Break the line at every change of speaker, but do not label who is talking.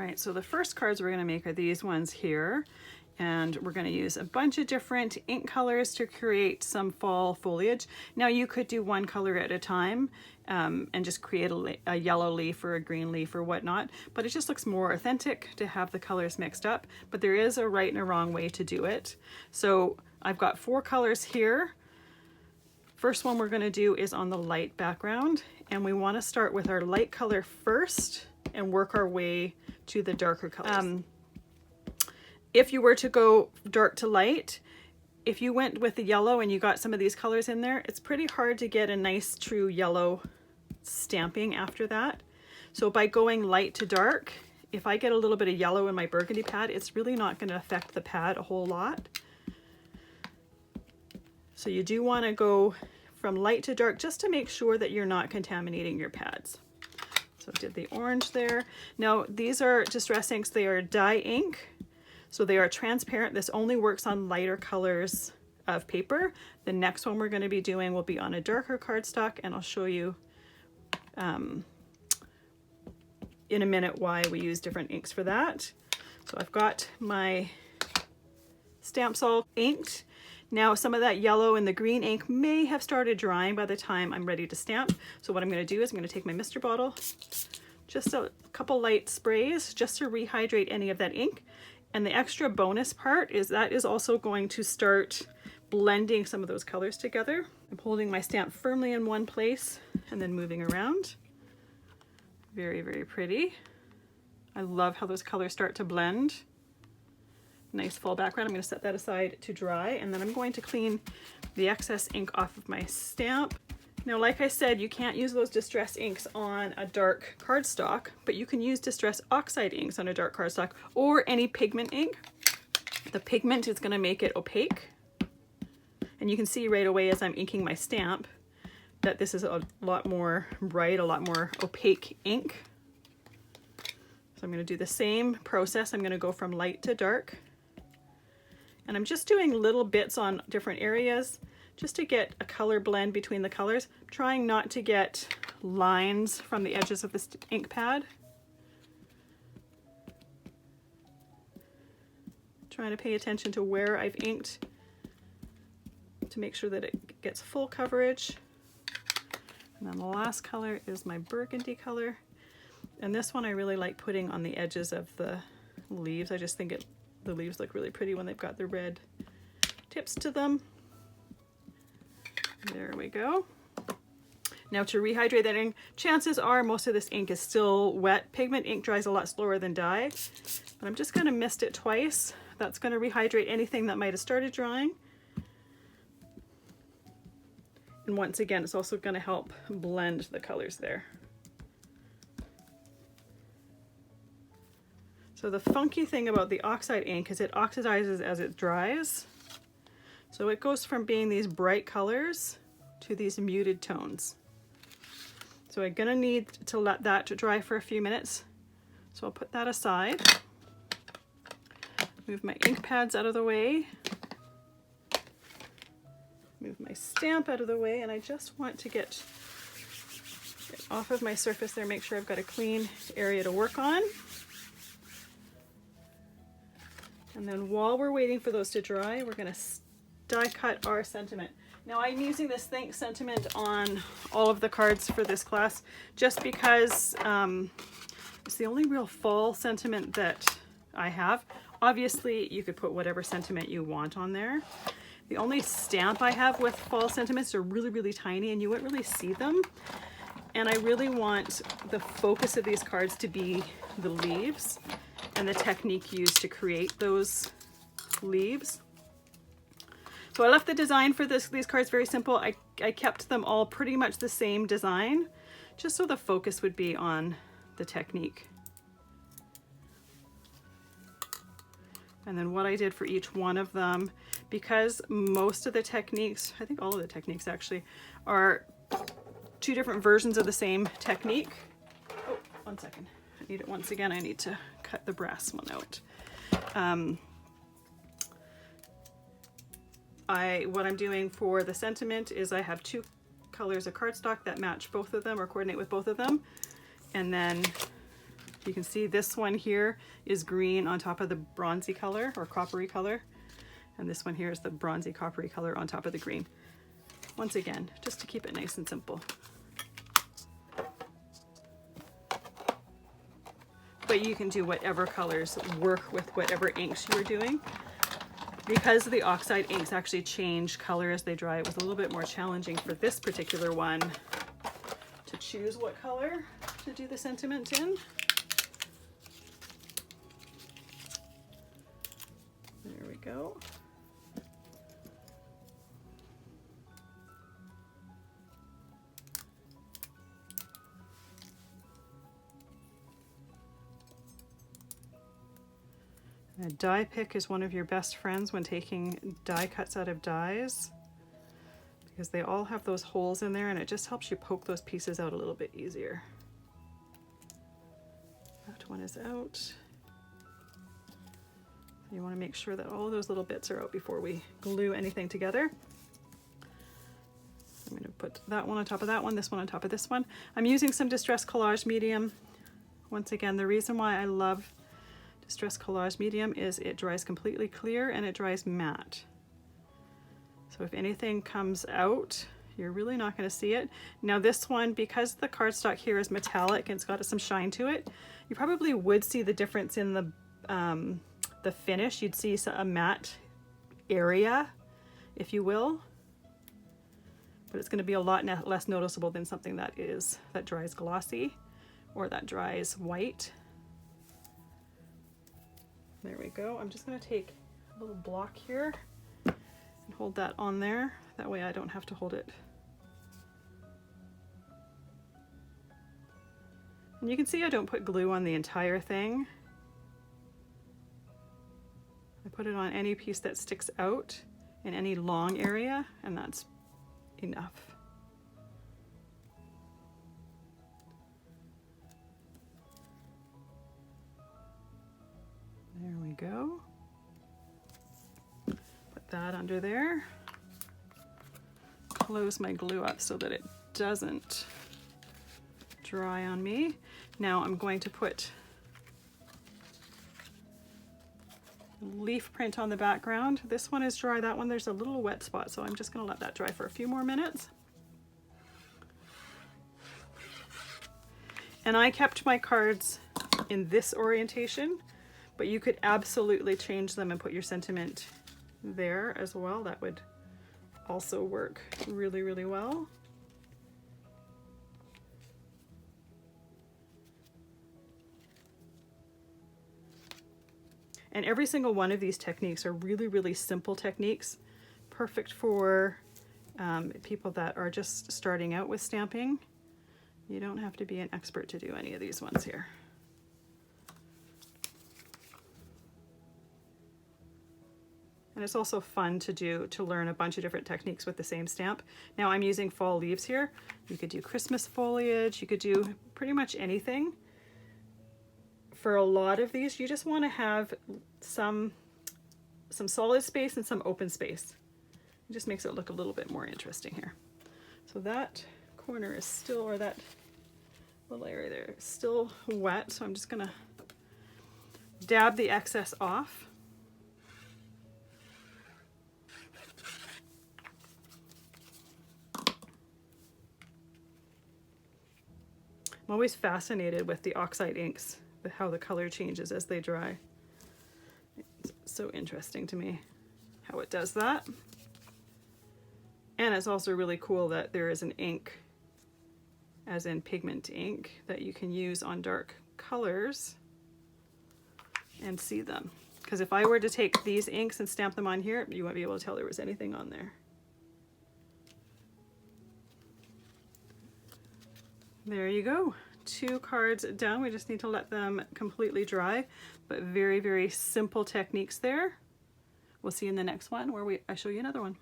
right, so the first cards we're going to make are these ones here. And we're going to use a bunch of different ink colors to create some fall foliage. Now you could do one color at a time and just create a yellow leaf or a green leaf or whatnot, but it just looks more authentic to have the colors mixed up. But there is a right and a wrong way to do it. So I've got 4 colors here. First one we're going to do is on the light background, and we want to start with our light color first and work our way to the darker colors. If you were to go dark to light, if you went with the yellow and you got some of these colors in there, it's pretty hard to get a nice true yellow stamping after that. So by going light to dark, if I get a little bit of yellow in my burgundy pad, it's really not going to affect the pad a whole lot. So you do want to go from light to dark just to make sure that you're not contaminating your pads. So I did the orange there. Now these are Distress inks, they are dye ink. So they are transparent. This only works on lighter colors of paper. The next one we're going to be doing will be on a darker cardstock, and I'll show you in a minute why we use different inks for that. So I've got my stamps all inked. Now some of that yellow and the green ink may have started drying by the time I'm ready to stamp. So what I'm going to do is I'm going to take my mister bottle, just a couple light sprays just to rehydrate any of that ink. And the extra bonus part is that is also going to start blending some of those colors together. I'm holding my stamp firmly in one place and then moving around. Very, very pretty. I love how those colors start to blend. Nice fall background. I'm going to set that aside to dry, and then I'm going to clean the excess ink off of my stamp. Now, like I said, you can't use those Distress inks on a dark cardstock, but you can use Distress Oxide inks on a dark cardstock or any pigment ink. The pigment is going to make it opaque. And you can see right away as I'm inking my stamp that this is a lot more bright, a lot more opaque ink. So I'm going to do the same process. I'm going to go from light to dark. And I'm just doing little bits on different areas, just to get a color blend between the colors, trying not to get lines from the edges of this ink pad. Trying to pay attention to where I've inked to make sure that it gets full coverage. And then the last color is my burgundy color. And this one I really like putting on the edges of the leaves. I just think the leaves look really pretty when they've got the red tips to them. There we go. Now to rehydrate that ink, chances are most of this ink is still wet. Pigment ink dries a lot slower than dye, but I'm just going to mist it twice. That's going to rehydrate anything that might have started drying. And once again, it's also going to help blend the colors there. So the funky thing about the Oxide ink is it oxidizes as it dries. So it goes from being these bright colors to these muted tones. So I'm gonna need to let that dry for a few minutes. So I'll put that aside. Move my ink pads out of the way. Move my stamp out of the way, and I just want to get off of my surface there, make sure I've got a clean area to work on. And then while we're waiting for those to dry, we're gonna die cut our sentiment. Now I'm using this Think sentiment on all of the cards for this class just because it's the only real fall sentiment that I have. Obviously you could put whatever sentiment you want on there. The only stamp I have with fall sentiments are really, really tiny and you wouldn't really see them. And I really want the focus of these cards to be the leaves and the technique used to create those leaves. So I left the design for these cards very simple. I kept them all pretty much the same design, just so the focus would be on the technique. And then what I did for each one of them, because most of the techniques, I think all of the techniques actually, are 2 different versions of the same technique. Oh, 1 second. I need it once again. I need to cut the brass one out. What I'm doing for the sentiment is I have 2 colors of cardstock that match both of them or coordinate with both of them. And then You can see this one here is green on top of the bronzy color or coppery color. And this one here is the bronzy coppery color on top of the green. Once again, just to keep it nice and simple. But you can do whatever colors work with whatever inks you are doing. Because the oxide inks actually change color as they dry, it was a little bit more challenging for this particular one to choose what color to do the sentiment in. There we go. A die pick is one of your best friends when taking die cuts out of dies, because they all have those holes in there and it just helps you poke those pieces out a little bit easier. That one is out. You want to make sure that all those little bits are out before we glue anything together. I'm going to put that one on top of that one, this one on top of this one. I'm using some Distress Collage Medium. Once again, the reason why I love Distress Collage Medium is it dries completely clear and it dries matte. So if anything comes out, you're really not going to see it. Now this one, because the cardstock here is metallic and it's got some shine to it, you probably would see the difference in the finish. You'd see a matte area, if you will, but it's going to be a lot less noticeable than something that dries glossy or that dries white. There we go. I'm just going to take a little block here and hold that on there. That way I don't have to hold it. And you can see I don't put glue on the entire thing. I put it on any piece that sticks out in any long area, and that's enough. There we go. Put that under there. Close my glue up so that it doesn't dry on me. Now I'm going to put leaf print on the background. This one is dry, that one there's a little wet spot, so I'm just going to let that dry for a few more minutes. And I kept my cards in this orientation, but you could absolutely change them and put your sentiment there as well. That would also work really, really well. And every single one of these techniques are really, really simple techniques, perfect for people that are just starting out with stamping. You don't have to be an expert to do any of these ones here. And it's also fun to learn a bunch of different techniques with the same stamp. Now I'm using fall leaves here. You could do Christmas foliage, you could do pretty much anything. For a lot of these, you just want to have some solid space and some open space. It just makes it look a little bit more interesting here. So that corner is still, or that little area there is still wet, so I'm just gonna dab the excess off. I'm always fascinated with the oxide inks, how the color changes as they dry. It's so interesting to me how it does that. And it's also really cool that there is an ink, as in pigment ink, that you can use on dark colors and see them. Because if I were to take these inks and stamp them on here, you wouldn't be able to tell there was anything on there. There you go. 2 cards down. We just need to let them completely dry, but very, very simple techniques there. We'll see you in the next one where I show you another one.